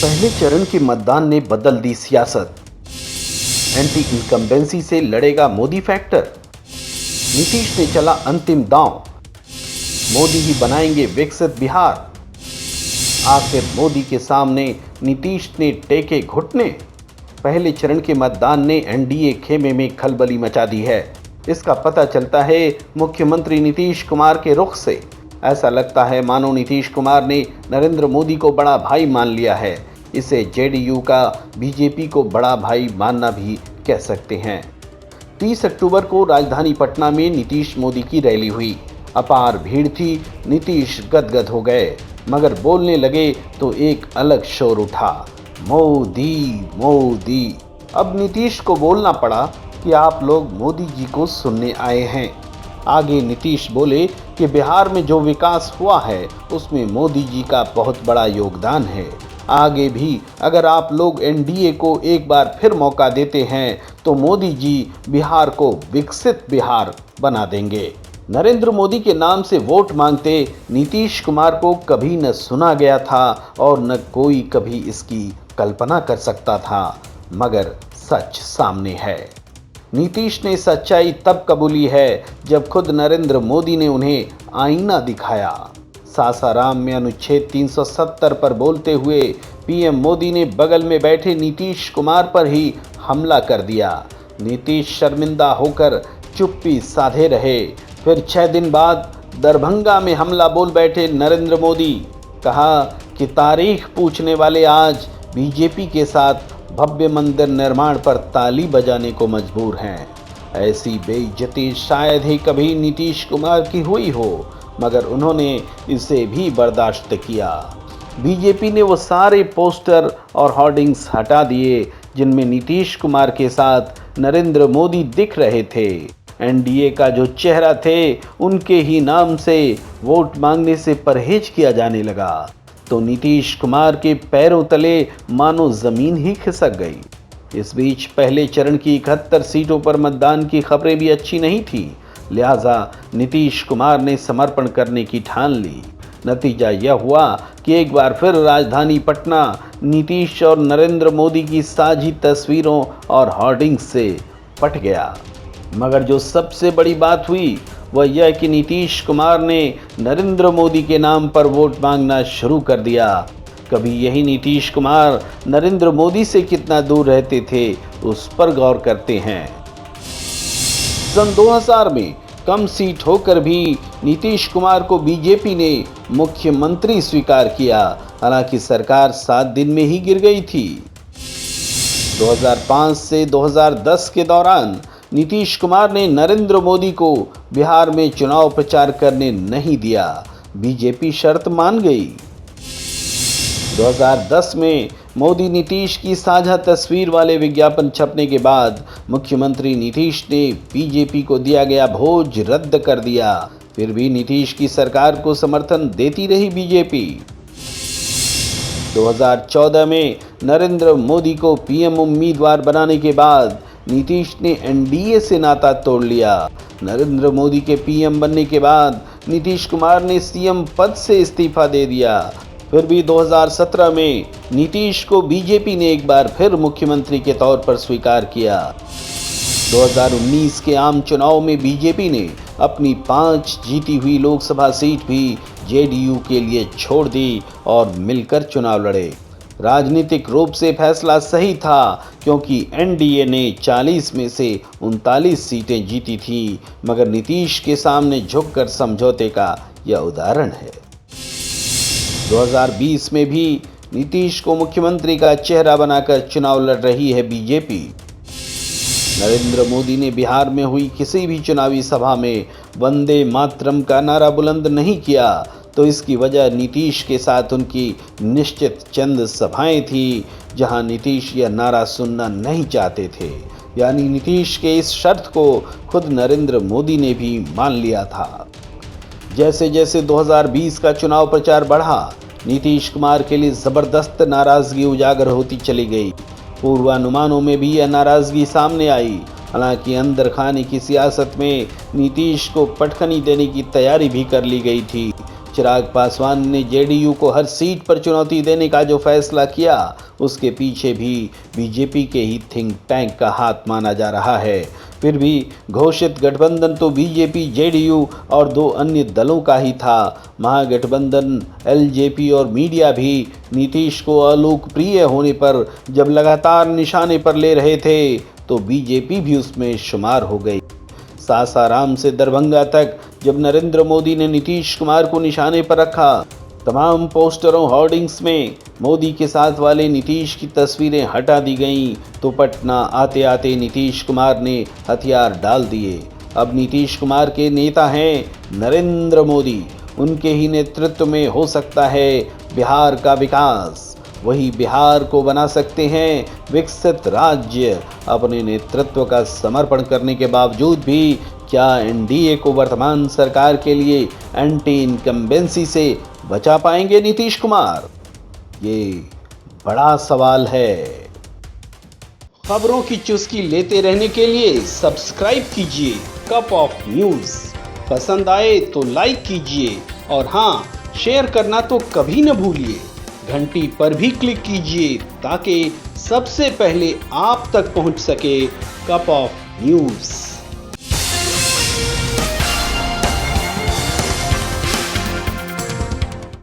पहले चरण के मतदान ने बदल दी सियासत। एंटी इनकम्बेंसी से लड़ेगा मोदी फैक्टर। नीतीश ने चला अंतिम दांव। मोदी ही बनाएंगे विकसित बिहार। आखिर मोदी के सामने नीतीश ने टेके घुटने। पहले चरण के मतदान ने एनडीए खेमे में खलबली मचा दी है। इसका पता चलता है मुख्यमंत्री नीतीश कुमार के रुख से। ऐसा लगता है मानो नीतीश कुमार ने नरेंद्र मोदी को बड़ा भाई मान लिया है। इसे जेडीयू का बीजेपी को बड़ा भाई मानना भी कह सकते हैं। 30 अक्टूबर को राजधानी पटना में नीतीश मोदी की रैली हुई। अपार भीड़ थी। नीतीश गदगद हो गए, मगर बोलने लगे तो एक अलग शोर उठा, मोदी मोदी। अब नीतीश को बोलना पड़ा कि आप लोग मोदी जी को सुनने आए हैं। आगे नीतीश बोले कि बिहार में जो विकास हुआ है उसमें मोदी जी का बहुत बड़ा योगदान है। आगे भी अगर आप लोग एनडीए को एक बार फिर मौका देते हैं तो मोदी जी बिहार को विकसित बिहार बना देंगे। नरेंद्र मोदी के नाम से वोट मांगते नीतीश कुमार को कभी न सुना गया था और न कोई कभी इसकी कल्पना कर सकता था, मगर सच सामने है। नीतीश ने सच्चाई तब कबूली है जब खुद नरेंद्र मोदी ने उन्हें आईना दिखाया। सासाराम में अनुच्छेद 370 पर बोलते हुए पीएम मोदी ने बगल में बैठे नीतीश कुमार पर ही हमला कर दिया। नीतीश शर्मिंदा होकर चुप्पी साधे रहे। फिर 6 दिन बाद दरभंगा में हमला बोल बैठे नरेंद्र मोदी। कहा कि तारीख पूछने वाले आज बीजेपी के साथ भव्य मंदिर निर्माण पर ताली बजाने को मजबूर हैं। ऐसी बेइज्जती शायद ही कभी नीतीश कुमार की हुई हो, मगर उन्होंने इसे भी बर्दाश्त किया। बीजेपी ने वो सारे पोस्टर और होर्डिंग्स हटा दिए जिनमें नीतीश कुमार के साथ नरेंद्र मोदी दिख रहे थे। एनडीए का जो चेहरा थे उनके ही नाम से वोट मांगने से परहेज किया जाने लगा। तो नीतीश कुमार के पैरों तले मानो जमीन ही खिसक गई। इस बीच पहले चरण की 71 सीटों पर मतदान की खबरें भी अच्छी नहीं थी, लिहाजा नीतीश कुमार ने समर्पण करने की ठान ली। नतीजा यह हुआ कि एक बार फिर राजधानी पटना नीतीश और नरेंद्र मोदी की साझी तस्वीरों और होर्डिंग्स से पट गया। मगर जो सबसे बड़ी बात हुई वह यह कि नीतीश कुमार ने नरेंद्र मोदी के नाम पर वोट मांगना शुरू कर दिया। कभी यही नीतीश कुमार नरेंद्र मोदी से कितना दूर रहते थे उस पर गौर करते हैं। सन 2000 में कम सीट होकर भी नीतीश कुमार को बीजेपी ने मुख्यमंत्री स्वीकार किया, हालांकि सरकार 7 दिन में ही गिर गई थी। 2005 से 2010 के दौरान नीतीश कुमार ने नरेंद्र मोदी को बिहार में चुनाव प्रचार करने नहीं दिया। बीजेपी शर्त मान गई। 2010 में मोदी नीतीश की साझा तस्वीर वाले विज्ञापन छपने के बाद मुख्यमंत्री नीतीश ने बीजेपी को दिया गया भोज रद्द कर दिया। फिर भी नीतीश की सरकार को समर्थन देती रही बीजेपी। 2014 में नरेंद्र मोदी को पीएम उम्मीदवार बनाने के बाद नीतीश ने एनडीए से नाता तोड़ लिया। नरेंद्र मोदी के पीएम बनने के बाद नीतीश कुमार ने सीएम पद से इस्तीफा दे दिया। फिर भी 2017 में नीतीश को बीजेपी ने एक बार फिर मुख्यमंत्री के तौर पर स्वीकार किया। 2019 के आम चुनाव में बीजेपी ने अपनी 5 जीती हुई लोकसभा सीट भी जेडीयू के लिए छोड़ दी और मिलकर चुनाव लड़े। राजनीतिक रूप से फैसला सही था क्योंकि एनडीए ने 40 में से 39 सीटें जीती थी, मगर नीतीश के सामने झुककर समझौते का यह उदाहरण है। 2020 में भी नीतीश को मुख्यमंत्री का चेहरा बनाकर चुनाव लड़ रही है बीजेपी। नरेंद्र मोदी ने बिहार में हुई किसी भी चुनावी सभा में वंदे मातरम का नारा बुलंद नहीं किया, तो इसकी वजह नीतीश के साथ उनकी निश्चित चंद सभाएं थी जहां नीतीश यह नारा सुनना नहीं चाहते थे। यानी नीतीश के इस शर्त को खुद नरेंद्र मोदी ने भी मान लिया था। जैसे जैसे 2020 का चुनाव प्रचार बढ़ा, नीतीश कुमार के लिए जबरदस्त नाराजगी उजागर होती चली गई। पूर्वानुमानों में भी यह नाराजगी सामने आई। हालांकि अंदर खाने की सियासत में नीतीश को पटखनी देने की तैयारी भी कर ली गई थी। चिराग पासवान ने जेडीयू को हर सीट पर चुनौती देने का जो फैसला किया, उसके पीछे भी बीजेपी के ही थिंक टैंक का हाथ माना जा रहा है। फिर भी घोषित गठबंधन तो बीजेपी, जेडीयू और 2 अन्य दलों का ही था। महागठबंधन, एलजेपी और मीडिया भी नीतीश को अलोकप्रिय होने पर जब लगातार निशाने पर ले रहे थे, तो बीजेपी भी उसमें शुमार हो गई। सासाराम से दरभंगा तक जब नरेंद्र मोदी ने नीतीश कुमार को निशाने पर रखा, तमाम पोस्टरों, होर्डिंग्स में मोदी के साथ वाले नीतीश की तस्वीरें हटा दी गईं, तो पटना आते आते नीतीश कुमार ने हथियार डाल दिए। अब नीतीश कुमार के नेता हैं नरेंद्र मोदी, उनके ही नेतृत्व में हो सकता है बिहार का विकास। वही बिहार को बना सकते हैं विकसित राज्य। अपने नेतृत्व का समर्पण करने के बावजूद भी क्या एनडीए को वर्तमान सरकार के लिए एंटी इनकम्बेंसी से बचा पाएंगे नीतीश कुमार? ये बड़ा सवाल है। खबरों की चुस्की लेते रहने के लिए सब्सक्राइब कीजिए कप ऑफ न्यूज़। पसंद आए तो लाइक कीजिए और हाँ, शेयर करना तो कभी न भूलिए। घंटी पर भी क्लिक कीजिए ताकि सबसे पहले आप तक पहुंच सके कप ऑफ न्यूज़।